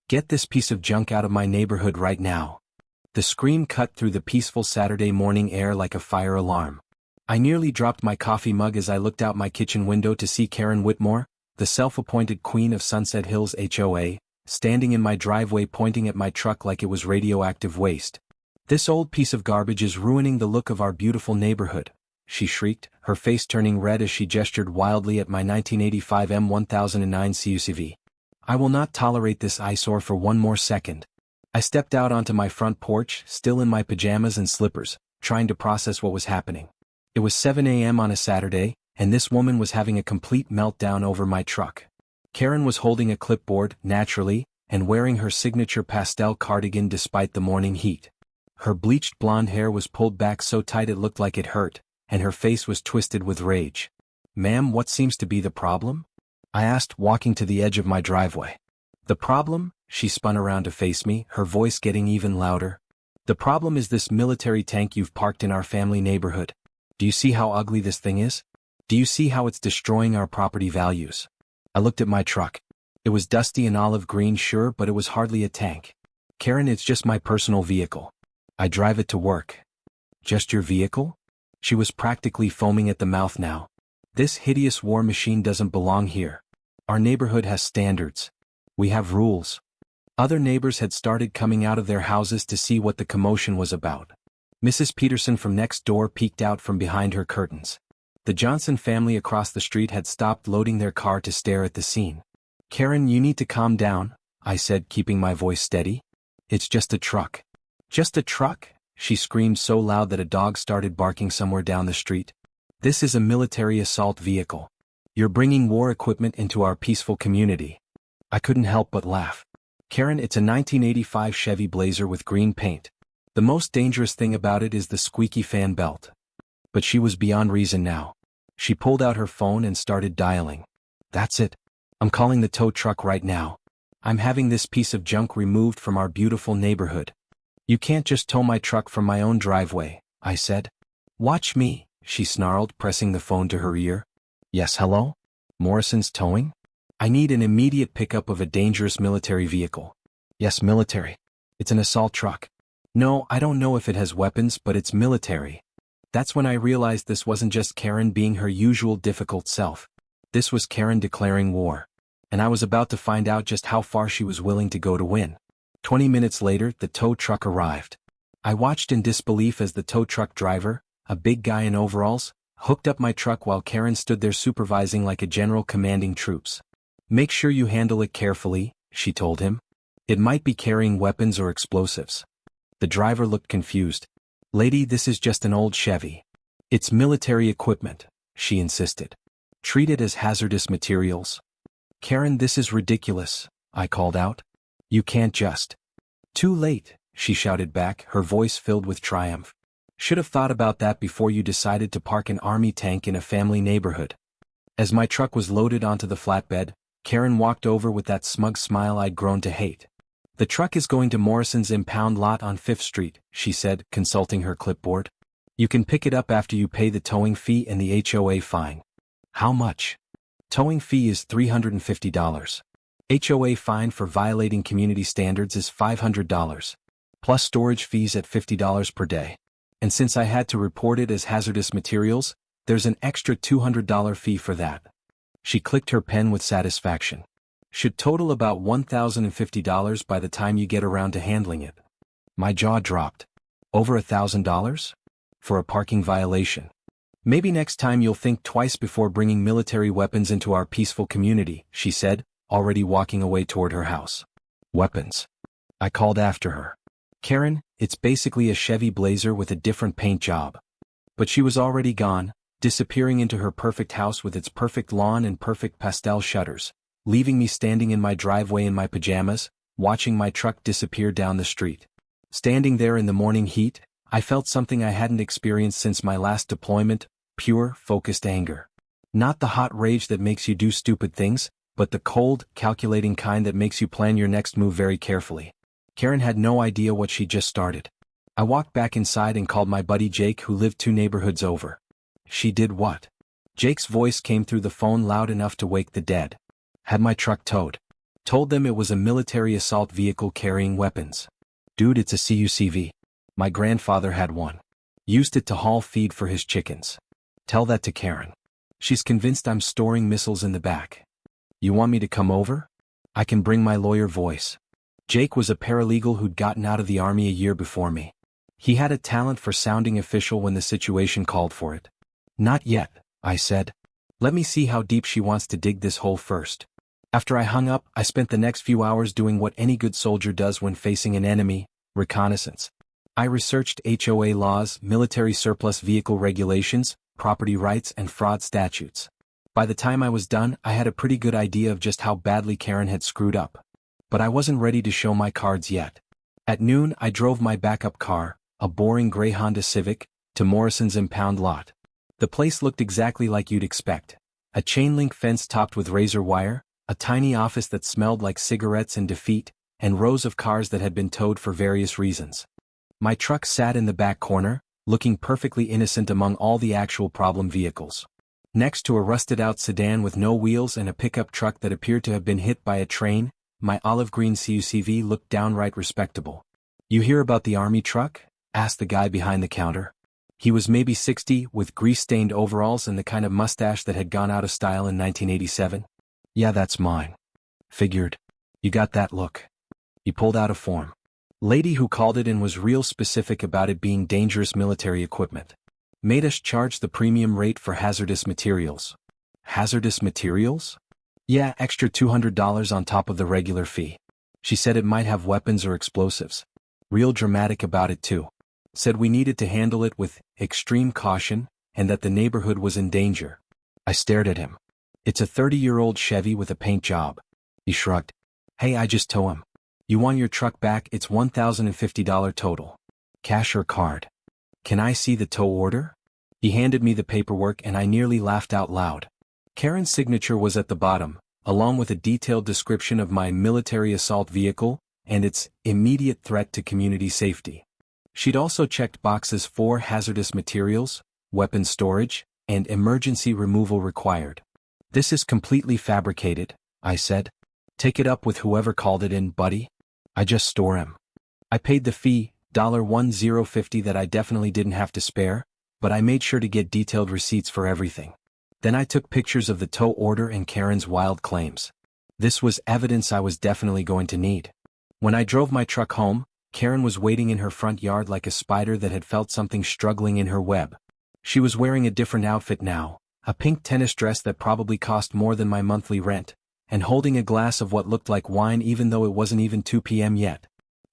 "Get this piece of junk out of my neighborhood right now." The scream cut through the peaceful Saturday morning air like a fire alarm. I nearly dropped my coffee mug as I looked out my kitchen window to see Karen Whitmore, the self-appointed queen of Sunset Hills HOA, standing in my driveway pointing at my truck like it was radioactive waste. "This old piece of garbage is ruining the look of our beautiful neighborhood," she shrieked, her face turning red as she gestured wildly at my 1985 M1009 CUCV. "I will not tolerate this eyesore for one more second." I stepped out onto my front porch, still in my pajamas and slippers, trying to process what was happening. It was 7 a.m. on a Saturday, and this woman was having a complete meltdown over my truck. Karen was holding a clipboard, naturally, and wearing her signature pastel cardigan despite the morning heat. Her bleached blonde hair was pulled back so tight it looked like it hurt, and her face was twisted with rage. "Ma'am, what seems to be the problem?" I asked, walking to the edge of my driveway. "The problem?" She spun around to face me, her voice getting even louder. "The problem is this military tank you've parked in our family neighborhood. Do you see how ugly this thing is? Do you see how it's destroying our property values?" I looked at my truck. It was dusty and olive green, sure, but it was hardly a tank. "Karen, it's just my personal vehicle. I drive it to work." "Just your vehicle?" She was practically foaming at the mouth now. "This hideous war machine doesn't belong here. Our neighborhood has standards. We have rules." Other neighbors had started coming out of their houses to see what the commotion was about. Mrs. Peterson from next door peeked out from behind her curtains. The Johnson family across the street had stopped loading their car to stare at the scene. "Karen, you need to calm down," I said, keeping my voice steady. "It's just a truck." "Just a truck?" she screamed so loud that a dog started barking somewhere down the street. "This is a military assault vehicle. You're bringing war equipment into our peaceful community." I couldn't help but laugh. "Karen, it's a 1985 Chevy Blazer with green paint. The most dangerous thing about it is the squeaky fan belt." But she was beyond reason now. She pulled out her phone and started dialing. "That's it. I'm calling the tow truck right now. I'm having this piece of junk removed from our beautiful neighborhood." "You can't just tow my truck from my own driveway," I said. "Watch me," she snarled, pressing the phone to her ear. "Yes, hello? Morrison's Towing? I need an immediate pickup of a dangerous military vehicle." "Yes, military. It's an assault truck." "No, I don't know if it has weapons, but it's military." That's when I realized this wasn't just Karen being her usual difficult self. This was Karen declaring war. And I was about to find out just how far she was willing to go to win. 20 minutes later, the tow truck arrived. I watched in disbelief as the tow truck driver, a big guy in overalls, hooked up my truck while Karen stood there supervising like a general commanding troops. "Make sure you handle it carefully," she told him. "It might be carrying weapons or explosives." The driver looked confused. "Lady, this is just an old Chevy. It's military equipment," she insisted. "Treat it as hazardous materials." "Karen, this is ridiculous," I called out. "You can't just." "Too late," she shouted back, her voice filled with triumph. "Should have thought about that before you decided to park an army tank in a family neighborhood." As my truck was loaded onto the flatbed, Karen walked over with that smug smile I'd grown to hate. "The truck is going to Morrison's impound lot on 5th Street, she said, consulting her clipboard. "You can pick it up after you pay the towing fee and the HOA fine." "How much?" "Towing fee is $350. HOA fine for violating community standards is $500, plus storage fees at $50 per day. And since I had to report it as hazardous materials, there's an extra $200 fee for that." She clicked her pen with satisfaction. "Should total about $1,050 by the time you get around to handling it." My jaw dropped. Over $1,000? For a parking violation. "Maybe next time you'll think twice before bringing military weapons into our peaceful community," she said, already walking away toward her house. "Weapons?" I called after her. "Karen, it's basically a Chevy Blazer with a different paint job." But she was already gone, disappearing into her perfect house with its perfect lawn and perfect pastel shutters, leaving me standing in my driveway in my pajamas, watching my truck disappear down the street. Standing there in the morning heat, I felt something I hadn't experienced since my last deployment, pure, focused anger. Not the hot rage that makes you do stupid things, but the cold, calculating kind that makes you plan your next move very carefully. Karen had no idea what she'd just started. I walked back inside and called my buddy Jake, who lived 2 neighborhoods over. "She did what?" Jake's voice came through the phone loud enough to wake the dead. "Had my truck towed." Told them it was a military assault vehicle carrying weapons. Dude, it's a CUCV. My grandfather had one. Used it to haul feed for his chickens. Tell that to Karen. She's convinced I'm storing missiles in the back. You want me to come over? I can bring my lawyer voice. Jake was a paralegal who'd gotten out of the army a year before me. He had a talent for sounding official when the situation called for it. Not yet, I said. Let me see how deep she wants to dig this hole first. After I hung up, I spent the next few hours doing what any good soldier does when facing an enemy: reconnaissance. I researched HOA laws, military surplus vehicle regulations, property rights, and fraud statutes. By the time I was done, I had a pretty good idea of just how badly Karen had screwed up. But I wasn't ready to show my cards yet. At noon, I drove my backup car, a boring gray Honda Civic, to Morrison's impound lot. The place looked exactly like you'd expect. A chain-link fence topped with razor wire, a tiny office that smelled like cigarettes and defeat, and rows of cars that had been towed for various reasons. My truck sat in the back corner, looking perfectly innocent among all the actual problem vehicles. Next to a rusted-out sedan with no wheels and a pickup truck that appeared to have been hit by a train, my olive green CUCV looked downright respectable. "You hear about the army truck?" asked the guy behind the counter. He was maybe 60, with grease-stained overalls and the kind of mustache that had gone out of style in 1987. "Yeah, that's mine." "Figured. You got that look." He pulled out a form. Lady who called it and was real specific about it being dangerous military equipment. Made us charge the premium rate for hazardous materials. Hazardous materials? Yeah, extra $200 on top of the regular fee. She said it might have weapons or explosives. Real dramatic about it too. Said we needed to handle it with extreme caution, and that the neighborhood was in danger. I stared at him. "It's a 30-year-old Chevy with a paint job." He shrugged. "Hey, I just tow him. You want your truck back? It's $1,050 total. Cash or card?" "Can I see the tow order?" He handed me the paperwork and I nearly laughed out loud. Karen's signature was at the bottom, along with a detailed description of my military assault vehicle and its immediate threat to community safety. She'd also checked boxes for hazardous materials, weapon storage, and emergency removal required. "This is completely fabricated," I said. "Take it up with whoever called it in, buddy. I just store 'em." I paid the fee, $1050 that I definitely didn't have to spare, but I made sure to get detailed receipts for everything. Then I took pictures of the tow order and Karen's wild claims. This was evidence I was definitely going to need. When I drove my truck home, Karen was waiting in her front yard like a spider that had felt something struggling in her web. She was wearing a different outfit now, a pink tennis dress that probably cost more than my monthly rent, and holding a glass of what looked like wine even though it wasn't even 2 p.m. yet.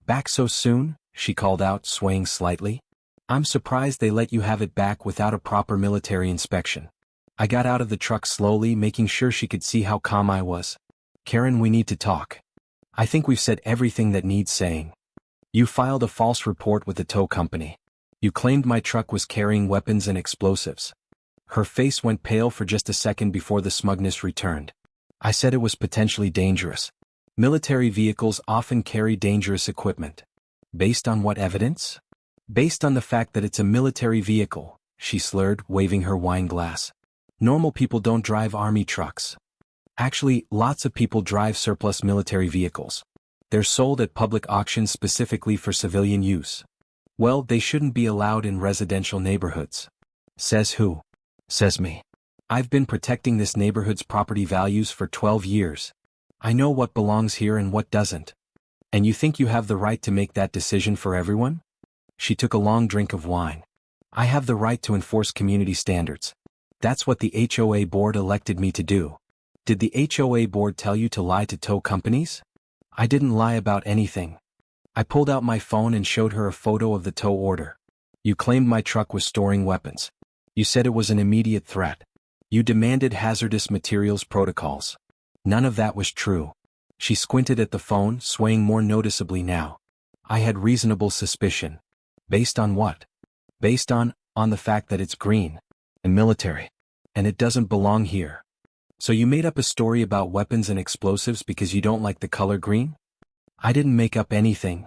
"Back so soon?" she called out, swaying slightly. "I'm surprised they let you have it back without a proper military inspection." I got out of the truck slowly, making sure she could see how calm I was. "Karen, we need to talk. I think we've said everything that needs saying. You filed a false report with the tow company. You claimed my truck was carrying weapons and explosives." Her face went pale for just a second before the smugness returned. "I said it was potentially dangerous. Military vehicles often carry dangerous equipment." "Based on what evidence?" "Based on the fact that it's a military vehicle," she slurred, waving her wine glass. "Normal people don't drive army trucks. Actually, lots of people drive surplus military vehicles. They're sold at public auctions specifically for civilian use. Well, they shouldn't be allowed in residential neighborhoods." "Says who?" "Says me. I've been protecting this neighborhood's property values for 12 years. I know what belongs here and what doesn't. And you think you have the right to make that decision for everyone?" She took a long drink of wine. "I have the right to enforce community standards. That's what the HOA board elected me to do." "Did the HOA board tell you to lie to tow companies?" "I didn't lie about anything." I pulled out my phone and showed her a photo of the tow order. "You claimed my truck was storing weapons. You said it was an immediate threat. You demanded hazardous materials protocols. None of that was true." She squinted at the phone, swaying more noticeably now. "I had reasonable suspicion." "Based on what?" "Based on the fact that it's green. And military. And it doesn't belong here." "So you made up a story about weapons and explosives because you don't like the color green?" "I didn't make up anything."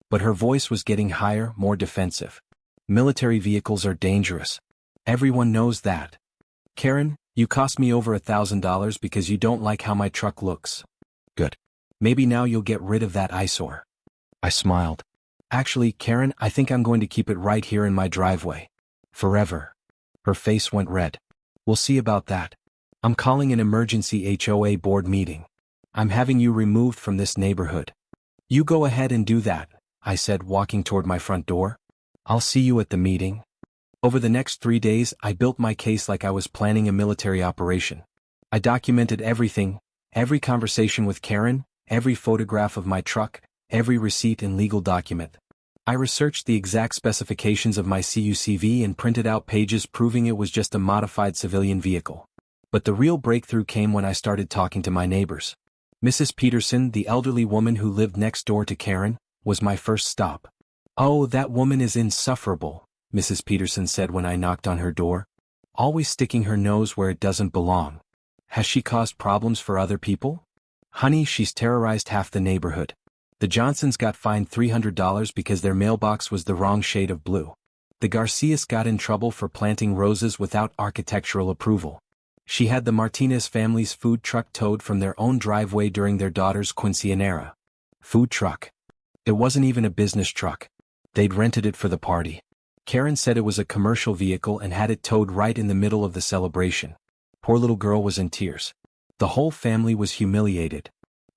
But her voice was getting higher, more defensive. "Military vehicles are dangerous. Everyone knows that. Karen, you cost me over $1,000 because you don't like how my truck looks." "Good. Maybe now you'll get rid of that eyesore. I smiled. Actually, Karen, I think I'm going to keep it right here in my driveway. Forever. Her face went red. We'll see about that. I'm calling an emergency HOA board meeting. I'm having you removed from this neighborhood. You go ahead and do that, I said, walking toward my front door. I'll see you at the meeting. Over the next 3 days, I built my case like I was planning a military operation. I documented everything, every conversation with Karen, every photograph of my truck, every receipt and legal document. I researched the exact specifications of my CUCV and printed out pages proving it was just a modified civilian vehicle. But the real breakthrough came when I started talking to my neighbors. Mrs. Peterson, the elderly woman who lived next door to Karen, was my first stop. "Oh, that woman is insufferable," Mrs. Peterson said when I knocked on her door. "Always sticking her nose where it doesn't belong. Has she caused problems for other people?" "Honey, she's terrorized half the neighborhood. The Johnsons got fined $300 because their mailbox was the wrong shade of blue. The Garcias got in trouble for planting roses without architectural approval. She had the Martinez family's food truck towed from their own driveway during their daughter's quinceañera. Food truck. It wasn't even a business truck. They'd rented it for the party. Karen said it was a commercial vehicle and had it towed right in the middle of the celebration. Poor little girl was in tears. The whole family was humiliated.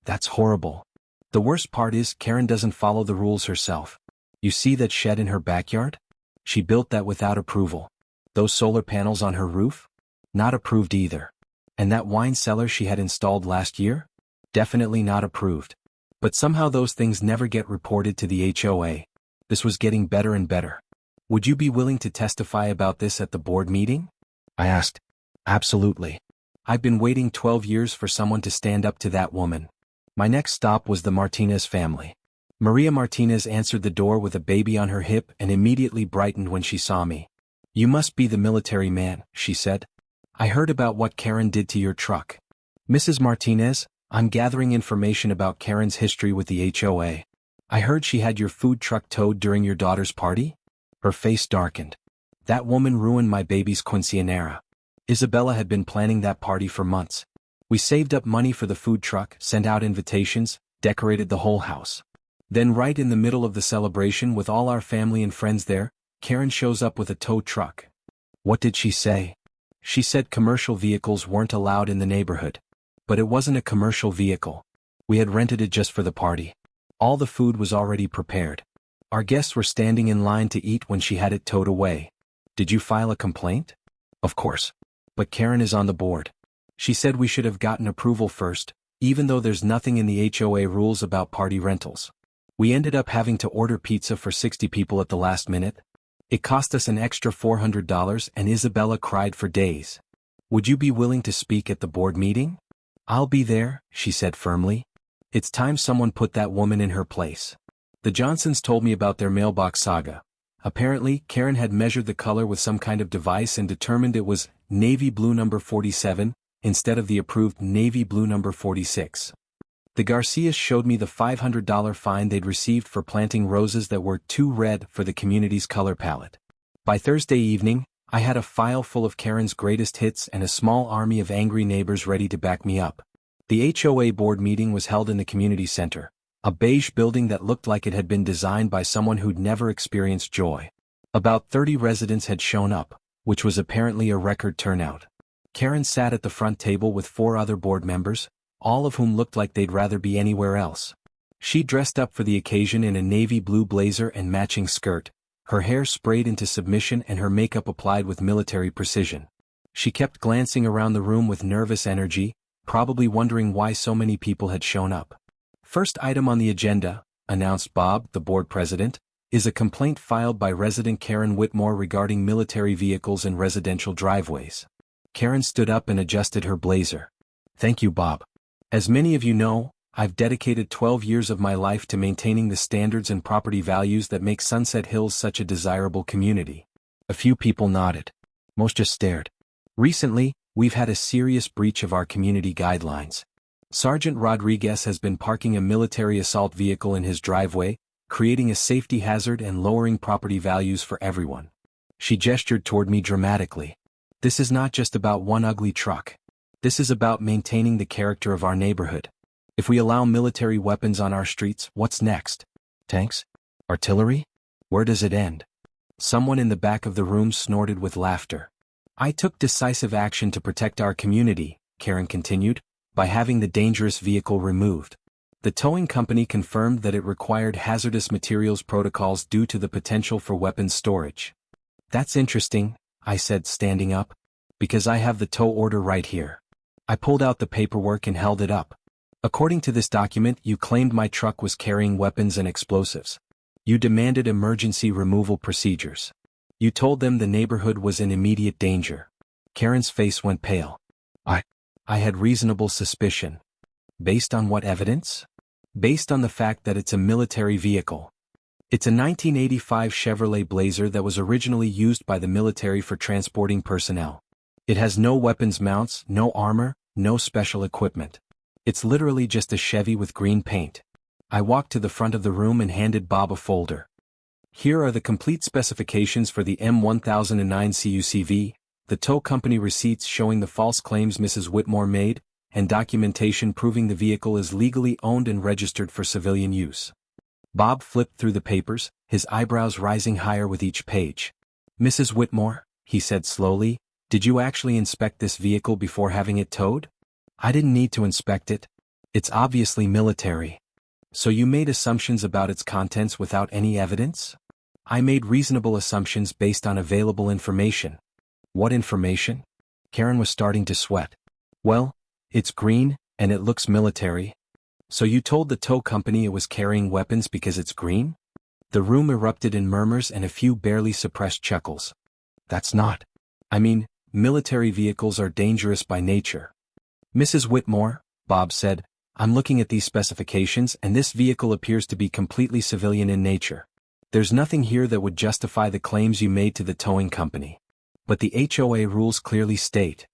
That's horrible. The worst part is Karen doesn't follow the rules herself. You see that shed in her backyard? She built that without approval. Those solar panels on her roof? Not approved either. And that wine cellar she had installed last year? Definitely not approved. But somehow those things never get reported to the HOA. This was getting better and better. Would you be willing to testify about this at the board meeting? I asked. Absolutely. I've been waiting 12 years for someone to stand up to that woman. My next stop was the Martinez family. Maria Martinez answered the door with a baby on her hip and immediately brightened when she saw me. "You must be the military man," she said. "I heard about what Karen did to your truck." "Mrs. Martinez, I'm gathering information about Karen's history with the HOA. I heard she had your food truck towed during your daughter's party?" Her face darkened. "That woman ruined my baby's quinceañera. Isabella had been planning that party for months. We saved up money for the food truck, sent out invitations, decorated the whole house. Then right in the middle of the celebration with all our family and friends there, Karen shows up with a tow truck. What did she say? She said commercial vehicles weren't allowed in the neighborhood. But it wasn't a commercial vehicle. We had rented it just for the party. All the food was already prepared. Our guests were standing in line to eat when she had it towed away. Did you file a complaint? Of course. But Karen is on the board. She said we should have gotten approval first, even though there's nothing in the HOA rules about party rentals. We ended up having to order pizza for 60 people at the last minute. It cost us an extra $400 and Isabella cried for days. Would you be willing to speak at the board meeting? I'll be there, she said firmly. It's time someone put that woman in her place. The Johnsons told me about their mailbox saga. Apparently, Karen had measured the color with some kind of device and determined it was navy blue number 47, instead of the approved navy blue number 46. The Garcias showed me the $500 fine they'd received for planting roses that were too red for the community's color palette. By Thursday evening, I had a file full of Karen's greatest hits and a small army of angry neighbors ready to back me up. The HOA board meeting was held in the community center, a beige building that looked like it had been designed by someone who'd never experienced joy. About 30 residents had shown up, which was apparently a record turnout. Karen sat at the front table with 4 other board members, all of whom looked like they'd rather be anywhere else. She dressed up for the occasion in a navy blue blazer and matching skirt, her hair sprayed into submission and her makeup applied with military precision. She kept glancing around the room with nervous energy, probably wondering why so many people had shown up. First item on the agenda, announced Bob, the board president, is a complaint filed by resident Karen Whitmore regarding military vehicles and residential driveways. Karen stood up and adjusted her blazer. Thank you, Bob. As many of you know, I've dedicated 12 years of my life to maintaining the standards and property values that make Sunset Hills such a desirable community. A few people nodded. Most just stared. Recently, we've had a serious breach of our community guidelines. Sergeant Rodriguez has been parking a military assault vehicle in his driveway, creating a safety hazard and lowering property values for everyone. She gestured toward me dramatically. This is not just about one ugly truck. This is about maintaining the character of our neighborhood. If we allow military weapons on our streets, what's next? Tanks? Artillery? Where does it end? Someone in the back of the room snorted with laughter. I took decisive action to protect our community, Karen continued, by having the dangerous vehicle removed. The towing company confirmed that it required hazardous materials protocols due to the potential for weapons storage. That's interesting, I said, standing up, because I have the tow order right here. I pulled out the paperwork and held it up. According to this document, you claimed my truck was carrying weapons and explosives. You demanded emergency removal procedures. You told them the neighborhood was in immediate danger. Karen's face went pale. I had reasonable suspicion. Based on what evidence? Based on the fact that it's a military vehicle. It's a 1985 Chevrolet Blazer that was originally used by the military for transporting personnel. It has no weapons mounts, no armor, no special equipment. It's literally just a Chevy with green paint. I walked to the front of the room and handed Bob a folder. Here are the complete specifications for the M1009 CUCV, the tow company receipts showing the false claims Mrs. Whitmore made, and documentation proving the vehicle is legally owned and registered for civilian use. Bob flipped through the papers, his eyebrows rising higher with each page. Mrs. Whitmore, he said slowly, did you actually inspect this vehicle before having it towed? I didn't need to inspect it. It's obviously military. So you made assumptions about its contents without any evidence? I made reasonable assumptions based on available information. What information? Karen was starting to sweat. Well, it's green, and it looks military. So you told the tow company it was carrying weapons because it's green? The room erupted in murmurs and a few barely suppressed chuckles. That's not. I mean, military vehicles are dangerous by nature. Mrs. Whitmore, Bob said, I'm looking at these specifications and this vehicle appears to be completely civilian in nature. There's nothing here that would justify the claims you made to the towing company. But the HOA rules clearly state.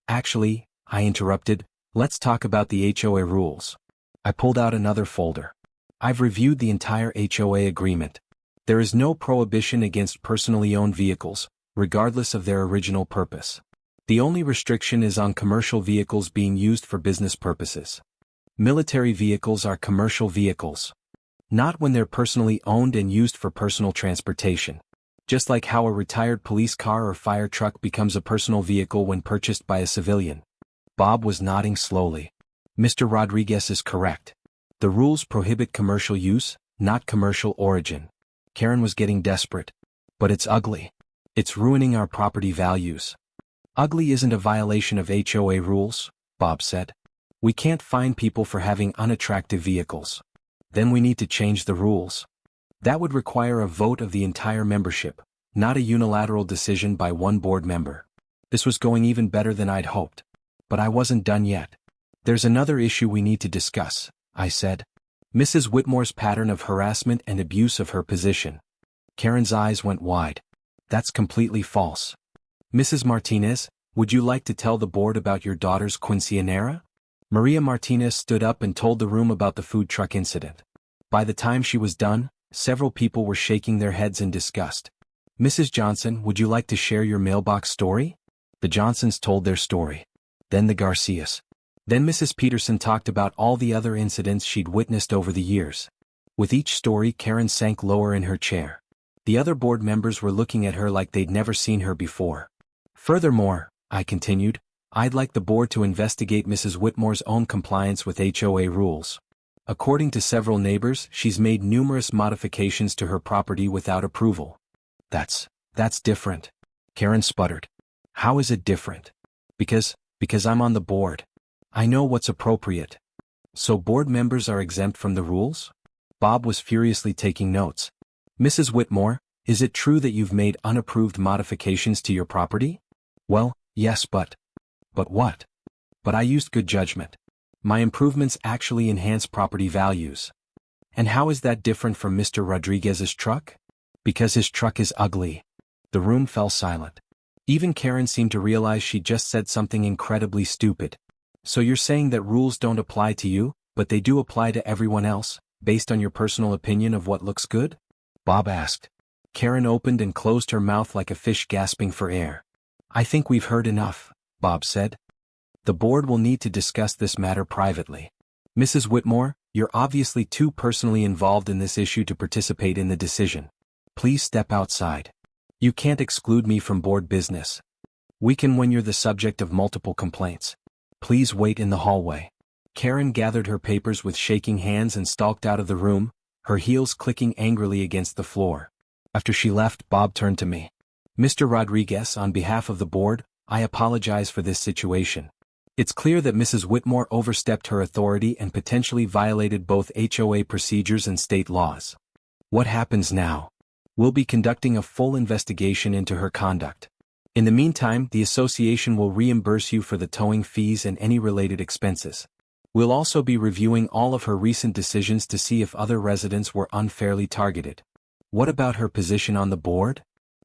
Actually, I interrupted, let's talk about the HOA rules. I pulled out another folder. I've reviewed the entire HOA agreement. There is no prohibition against personally owned vehicles, regardless of their original purpose. The only restriction is on commercial vehicles being used for business purposes. Military vehicles are commercial vehicles. Not when they're personally owned and used for personal transportation. Just like how a retired police car or fire truck becomes a personal vehicle when purchased by a civilian. Bob was nodding slowly. Mr. Rodriguez is correct. The rules prohibit commercial use, not commercial origin. Karen was getting desperate. But it's ugly. It's ruining our property values. Ugly isn't a violation of HOA rules, Bob said. We can't fine people for having unattractive vehicles. Then we need to change the rules. That would require a vote of the entire membership, not a unilateral decision by one board member. This was going even better than I'd hoped. But I wasn't done yet. There's another issue we need to discuss, I said. Mrs. Whitmore's pattern of harassment and abuse of her position. Karen's eyes went wide. That's completely false. Mrs. Martinez, would you like to tell the board about your daughter's quinceañera? Maria Martinez stood up and told the room about the food truck incident. By the time she was done, several people were shaking their heads in disgust. Mrs. Johnson, would you like to share your mailbox story? The Johnsons told their story. Then the Garcias. Then Mrs. Peterson talked about all the other incidents she'd witnessed over the years. With each story, Karen sank lower in her chair. The other board members were looking at her like they'd never seen her before. Furthermore, I continued, I'd like the board to investigate Mrs. Whitmore's own compliance with HOA rules. According to several neighbors, she's made numerous modifications to her property without approval. That's different. Karen sputtered. How is it different? Because I'm on the board. I know what's appropriate. So board members are exempt from the rules? Bob was furiously taking notes. Mrs. Whitmore, is it true that you've made unapproved modifications to your property? Well, yes, but what? But I used good judgment. My improvements actually enhance property values. And how is that different from Mr. Rodriguez's truck? Because his truck is ugly. The room fell silent. Even Karen seemed to realize she'd just said something incredibly stupid. So you're saying that rules don't apply to you, but they do apply to everyone else, based on your personal opinion of what looks good? Bob asked. Karen opened and closed her mouth like a fish gasping for air. I think we've heard enough, Bob said. The board will need to discuss this matter privately. Mrs. Whitmore, you're obviously too personally involved in this issue to participate in the decision. Please step outside. You can't exclude me from board business. We can when you're the subject of multiple complaints. Please wait in the hallway. Karen gathered her papers with shaking hands and stalked out of the room, her heels clicking angrily against the floor. After she left, Bob turned to me. Mr. Rodriguez, on behalf of the board, I apologize for this situation. It's clear that Mrs. Whitmore overstepped her authority and potentially violated both HOA procedures and state laws. What happens now? We'll be conducting a full investigation into her conduct. In the meantime, the association will reimburse you for the towing fees and any related expenses. We'll also be reviewing all of her recent decisions to see if other residents were unfairly targeted. What about her position on the board?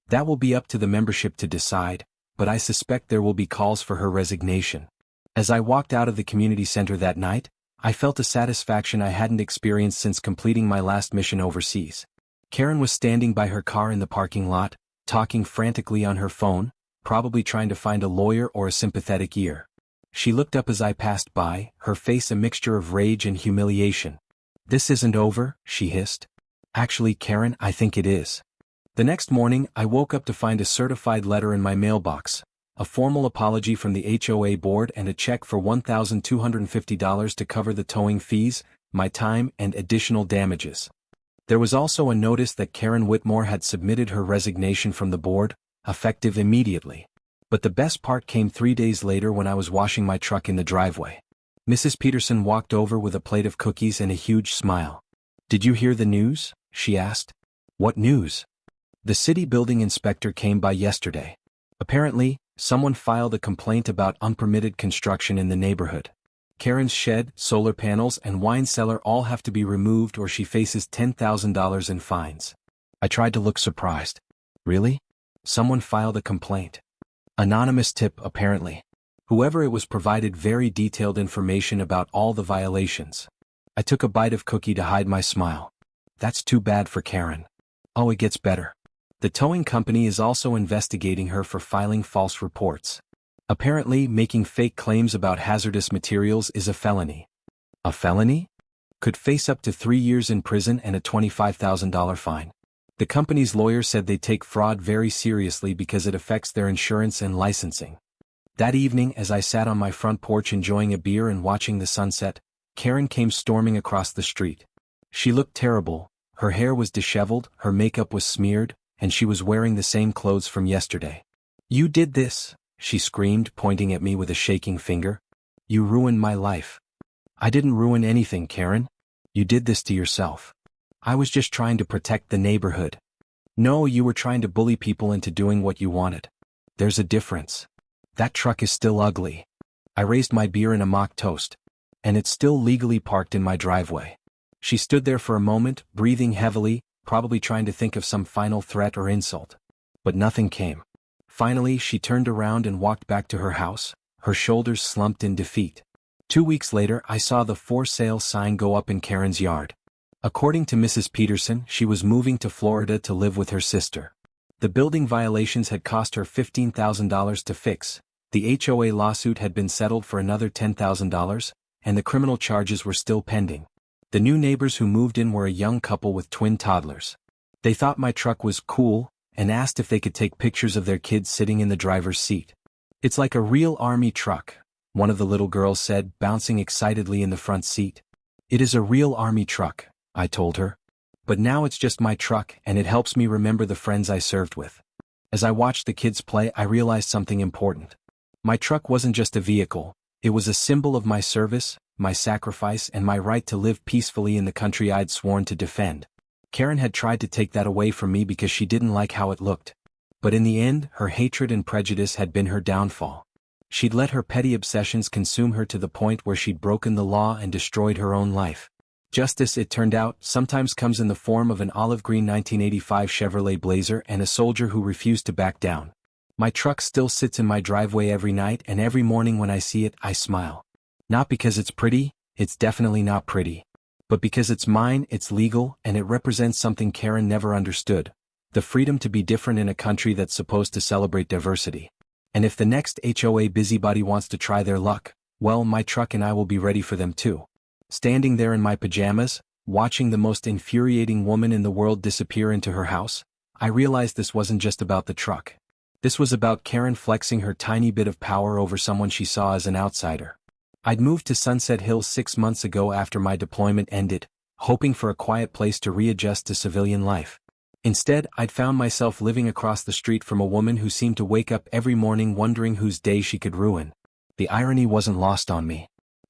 That will be up to the membership to decide, but I suspect there will be calls for her resignation. As I walked out of the community center that night, I felt a satisfaction I hadn't experienced since completing my last mission overseas. Karen was standing by her car in the parking lot, talking frantically on her phone, probably trying to find a lawyer or a sympathetic ear. She looked up as I passed by, her face a mixture of rage and humiliation. "This isn't over," she hissed. "Actually, Karen, I think it is." The next morning, I woke up to find a certified letter in my mailbox, a formal apology from the HOA board and a check for $1,250 to cover the towing fees, my time, and additional damages. There was also a notice that Karen Whitmore had submitted her resignation from the board, effective immediately. But the best part came 3 days later when I was washing my truck in the driveway. Mrs. Peterson walked over with a plate of cookies and a huge smile. "Did you hear the news?" she asked. "What news?" "The city building inspector came by yesterday. Apparently, someone filed a complaint about unpermitted construction in the neighborhood. Karen's shed, solar panels, and wine cellar all have to be removed or she faces $10,000 in fines." I tried to look surprised. "Really? Someone filed a complaint?" Anonymous tip, apparently. Whoever it was provided very detailed information about all the violations. I took a bite of cookie to hide my smile. That's too bad for Karen. Oh, it gets better. The towing company is also investigating her for filing false reports. Apparently, making fake claims about hazardous materials is a felony. A felony? Could face up to 3 years in prison and a $25,000 fine. The company's lawyer said they take fraud very seriously because it affects their insurance and licensing. That evening, as I sat on my front porch enjoying a beer and watching the sunset, Karen came storming across the street. She looked terrible, her hair was disheveled, her makeup was smeared, and she was wearing the same clothes from yesterday. "You did this," she screamed, pointing at me with a shaking finger. "You ruined my life." "I didn't ruin anything, Karen. You did this to yourself. I was just trying to protect the neighborhood." "No, you were trying to bully people into doing what you wanted. There's a difference. That truck is still ugly." I raised my beer in a mock toast. "And it's still legally parked in my driveway." She stood there for a moment, breathing heavily, probably trying to think of some final threat or insult. But nothing came. Finally, she turned around and walked back to her house, her shoulders slumped in defeat. 2 weeks later, I saw the for sale sign go up in Karen's yard. According to Mrs. Peterson, she was moving to Florida to live with her sister. The building violations had cost her $15,000 to fix, the HOA lawsuit had been settled for another $10,000, and the criminal charges were still pending. The new neighbors who moved in were a young couple with twin toddlers. They thought my truck was cool, and asked if they could take pictures of their kids sitting in the driver's seat. "It's like a real army truck," one of the little girls said, bouncing excitedly in the front seat. "It is a real army truck," I told her. "But now it's just my truck and it helps me remember the friends I served with." As I watched the kids play, I realized something important. My truck wasn't just a vehicle, it was a symbol of my service, my sacrifice, and my right to live peacefully in the country I'd sworn to defend. Karen had tried to take that away from me because she didn't like how it looked. But in the end, her hatred and prejudice had been her downfall. She'd let her petty obsessions consume her to the point where she'd broken the law and destroyed her own life. Justice, it turned out, sometimes comes in the form of an olive green 1985 Chevrolet Blazer and a soldier who refused to back down. My truck still sits in my driveway every night, and every morning when I see it, I smile. Not because it's pretty, it's definitely not pretty. But because it's mine, it's legal, and it represents something Karen never understood: the freedom to be different in a country that's supposed to celebrate diversity. And if the next HOA busybody wants to try their luck, well, my truck and I will be ready for them too. Standing there in my pajamas, watching the most infuriating woman in the world disappear into her house, I realized this wasn't just about the truck. This was about Karen flexing her tiny bit of power over someone she saw as an outsider. I'd moved to Sunset Hills 6 months ago after my deployment ended, hoping for a quiet place to readjust to civilian life. Instead, I'd found myself living across the street from a woman who seemed to wake up every morning wondering whose day she could ruin. The irony wasn't lost on me.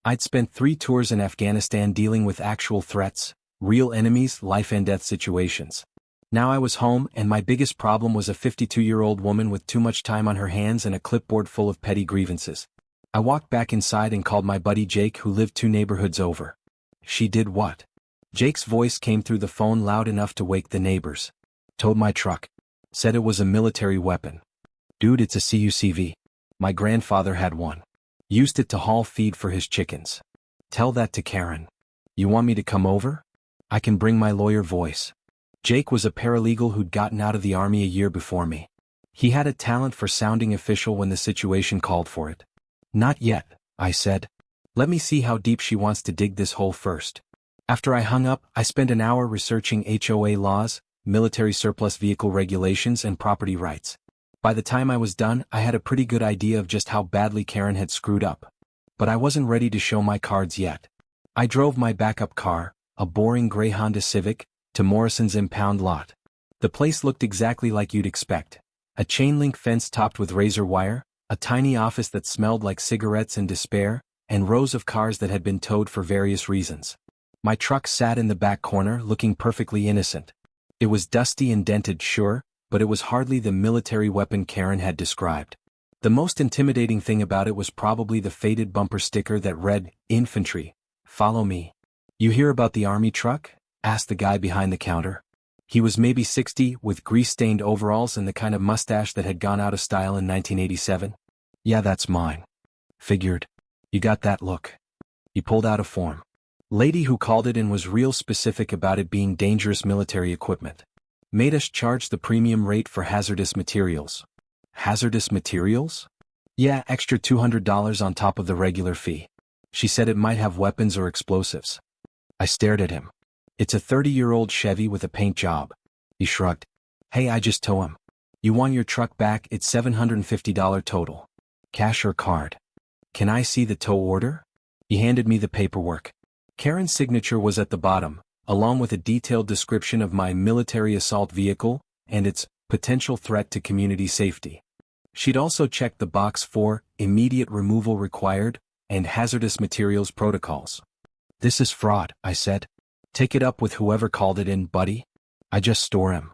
I'd spent 3 tours in Afghanistan dealing with actual threats, real enemies, life-and-death situations. Now I was home, and my biggest problem was a 52-year-old woman with too much time on her hands and a clipboard full of petty grievances. I walked back inside and called my buddy Jake, who lived 2 neighborhoods over. She did what? Jake's voice came through the phone loud enough to wake the neighbors. Towed my truck. Said it was a military weapon. Dude, it's a CUCV. My grandfather had one. Used it to haul feed for his chickens. Tell that to Karen. You want me to come over? I can bring my lawyer voice. Jake was a paralegal who'd gotten out of the army a year before me. He had a talent for sounding official when the situation called for it. Not yet, I said. Let me see how deep she wants to dig this hole first. After I hung up, I spent an hour researching HOA laws, military surplus vehicle regulations, and property rights. By the time I was done, I had a pretty good idea of just how badly Karen had screwed up. But I wasn't ready to show my cards yet. I drove my backup car, a boring gray Honda Civic, to Morrison's impound lot. The place looked exactly like you'd expect. A chain-link fence topped with razor wire, a tiny office that smelled like cigarettes and despair, and rows of cars that had been towed for various reasons. My truck sat in the back corner, looking perfectly innocent. It was dusty and dented, sure, but it was hardly the military weapon Karen had described. The most intimidating thing about it was probably the faded bumper sticker that read, "Infantry, follow me." "You hear about the army truck?" asked the guy behind the counter. He was maybe 60, with grease-stained overalls and the kind of mustache that had gone out of style in 1987. "Yeah, that's mine." "Figured. You got that look." He pulled out a form. Lady who called it in was real specific about it being dangerous military equipment. Made us charge the premium rate for hazardous materials. Hazardous materials? Yeah, extra $200 on top of the regular fee. She said it might have weapons or explosives. I stared at him. "It's a 30-year-old Chevy with a paint job." He shrugged. "Hey, I just tow him. You want your truck back? It's $750 total. Cash or card?" "Can I see the tow order?" He handed me the paperwork. Karen's signature was at the bottom, along with a detailed description of my military assault vehicle and its potential threat to community safety. She'd also checked the box for immediate removal required and hazardous materials protocols. "This is fraud," I said. "Take it up with whoever called it in, buddy. I just store him."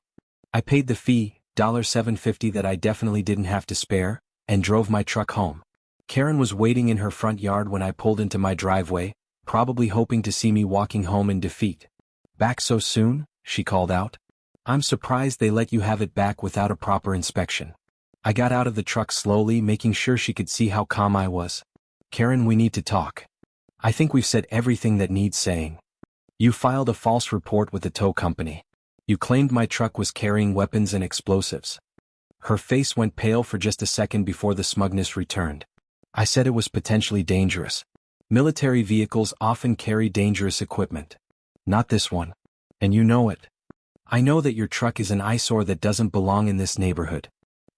I paid the fee, $750 that I definitely didn't have to spare, and drove my truck home. Karen was waiting in her front yard when I pulled into my driveway, probably hoping to see me walking home in defeat. "Back so soon?" she called out. "I'm surprised they let you have it back without a proper inspection." I got out of the truck slowly, making sure she could see how calm I was. "Karen, we need to talk. I think we've said everything that needs saying. You filed a false report with the tow company. You claimed my truck was carrying weapons and explosives." Her face went pale for just a second before the smugness returned. "I said it was potentially dangerous. Military vehicles often carry dangerous equipment. Not this one. And you know it. I know that your truck is an eyesore that doesn't belong in this neighborhood.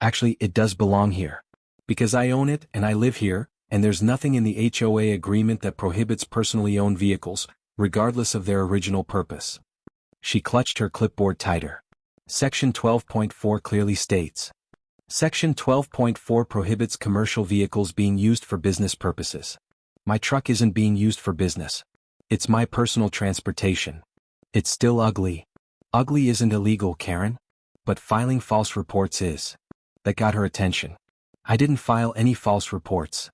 Actually, it does belong here. Because I own it and I live here, and there's nothing in the HOA agreement that prohibits personally owned vehicles, regardless of their original purpose." She clutched her clipboard tighter. Section 12.4 clearly states. Section 12.4 prohibits commercial vehicles being used for business purposes. My truck isn't being used for business. It's my personal transportation. It's still ugly. Ugly isn't illegal, Karen. But filing false reports is. That got her attention. I didn't file any false reports.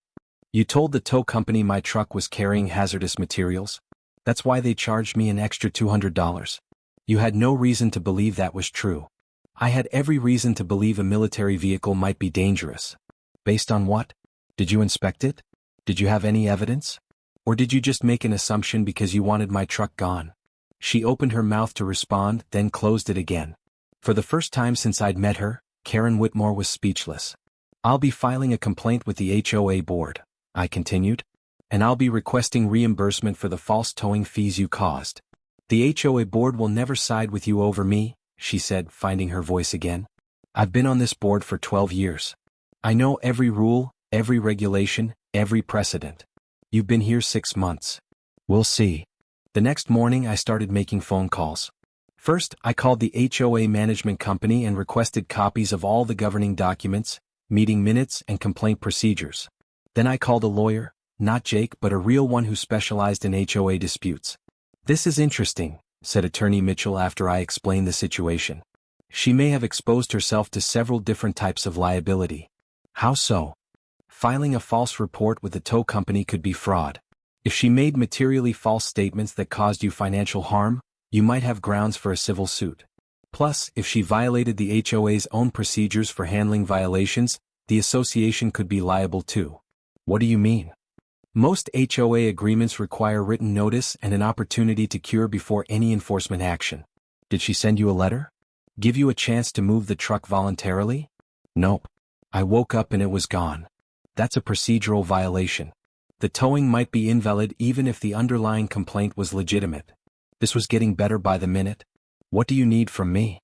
You told the tow company my truck was carrying hazardous materials. That's why they charged me an extra $200. You had no reason to believe that was true. I had every reason to believe a military vehicle might be dangerous. Based on what? Did you inspect it? Did you have any evidence? Or did you just make an assumption because you wanted my truck gone? She opened her mouth to respond, then closed it again. For the first time since I'd met her, Karen Whitmore was speechless. "I'll be filing a complaint with the HOA board," I continued. and I'll be requesting reimbursement for the false towing fees you caused. The HOA board will never side with you over me, she said, finding her voice again. I've been on this board for 12 years. I know every rule, every regulation, every precedent. You've been here 6 months. We'll see. The next morning I started making phone calls. First, I called the HOA management company and requested copies of all the governing documents, meeting minutes, and complaint procedures. Then I called a lawyer, not Jake but a real one who specialized in HOA disputes. This is interesting, said Attorney Mitchell after I explained the situation. She may have exposed herself to several different types of liability. How so? Filing a false report with the tow company could be fraud. If she made materially false statements that caused you financial harm, you might have grounds for a civil suit. Plus, if she violated the HOA's own procedures for handling violations, the association could be liable too. What do you mean? Most HOA agreements require written notice and an opportunity to cure before any enforcement action. Did she send you a letter? Give you a chance to move the truck voluntarily? Nope. I woke up and it was gone. That's a procedural violation. The towing might be invalid even if the underlying complaint was legitimate. This was getting better by the minute. What do you need from me?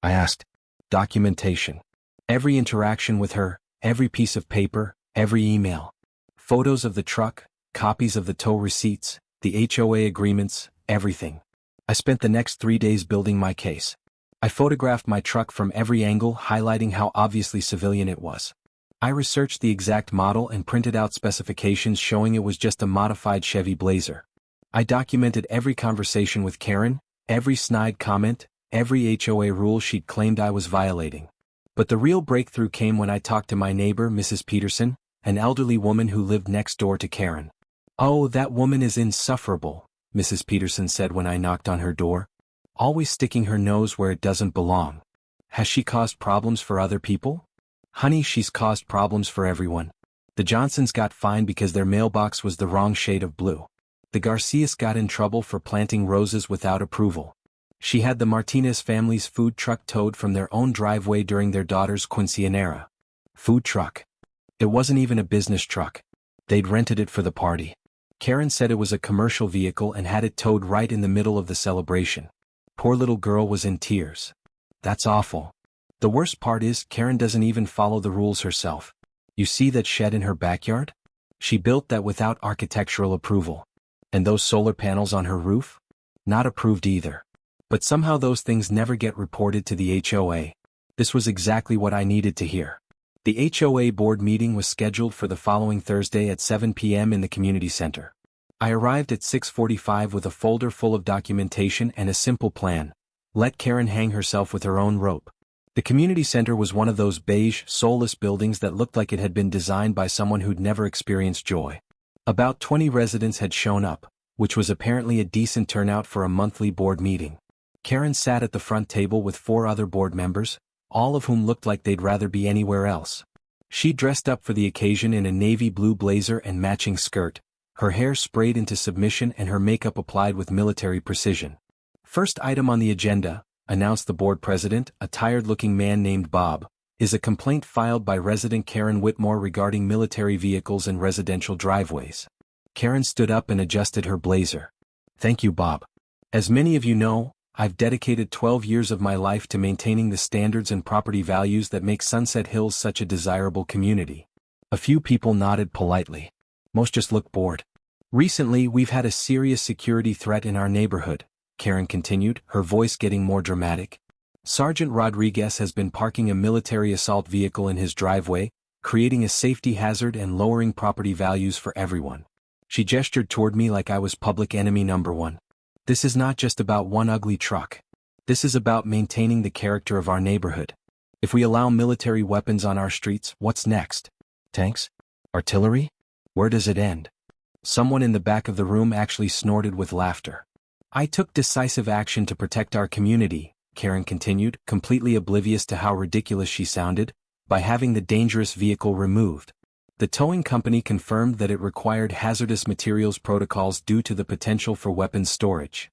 I asked. Documentation. Every interaction with her, every piece of paper, every email. Photos of the truck, copies of the tow receipts, the HOA agreements, everything. I spent the next 3 days building my case. I photographed my truck from every angle, highlighting how obviously civilian it was. I researched the exact model and printed out specifications showing it was just a modified Chevy Blazer. I documented every conversation with Karen, every snide comment, every HOA rule she'd claimed I was violating. But the real breakthrough came when I talked to my neighbor, Mrs. Peterson, an elderly woman who lived next door to Karen. "Oh, that woman is insufferable," Mrs. Peterson said when I knocked on her door. "Always sticking her nose where it doesn't belong. Has she caused problems for other people?" "Honey, she's caused problems for everyone. The Johnsons got fined because their mailbox was the wrong shade of blue. The Garcias got in trouble for planting roses without approval. She had the Martinez family's food truck towed from their own driveway during their daughter's quinceañera. Food truck. It wasn't even a business truck. They'd rented it for the party. Karen said it was a commercial vehicle and had it towed right in the middle of the celebration. Poor little girl was in tears. That's awful. The worst part is Karen doesn't even follow the rules herself. You see that shed in her backyard? She built that without architectural approval. And those solar panels on her roof? Not approved either. But somehow those things never get reported to the HOA. This was exactly what I needed to hear. The HOA board meeting was scheduled for the following Thursday at 7 p.m. in the community center. I arrived at 6:45 with a folder full of documentation and a simple plan. Let Karen hang herself with her own rope. The community center was one of those beige, soulless buildings that looked like it had been designed by someone who'd never experienced joy. About 20 residents had shown up, which was apparently a decent turnout for a monthly board meeting. Karen sat at the front table with 4 other board members, all of whom looked like they'd rather be anywhere else. She dressed up for the occasion in a navy blue blazer and matching skirt, her hair sprayed into submission and her makeup applied with military precision. "First item on the agenda," announced the board president, a tired-looking man named Bob, "is a complaint filed by resident Karen Whitmore regarding military vehicles and residential driveways." Karen stood up and adjusted her blazer. "Thank you, Bob. As many of you know, I've dedicated 12 years of my life to maintaining the standards and property values that make Sunset Hills such a desirable community." A few people nodded politely. Most just looked bored. "Recently, we've had a serious security threat in our neighborhood," Karen continued, her voice getting more dramatic. "Sergeant Rodriguez has been parking a military assault vehicle in his driveway, creating a safety hazard and lowering property values for everyone." She gestured toward me like I was public enemy number one. "This is not just about one ugly truck. This is about maintaining the character of our neighborhood. If we allow military weapons on our streets, what's next? Tanks? Artillery? Where does it end?" Someone in the back of the room actually snorted with laughter. "I took decisive action to protect our community," Karen continued, completely oblivious to how ridiculous she sounded, "by having the dangerous vehicle removed. The towing company confirmed that it required hazardous materials protocols due to the potential for weapons storage.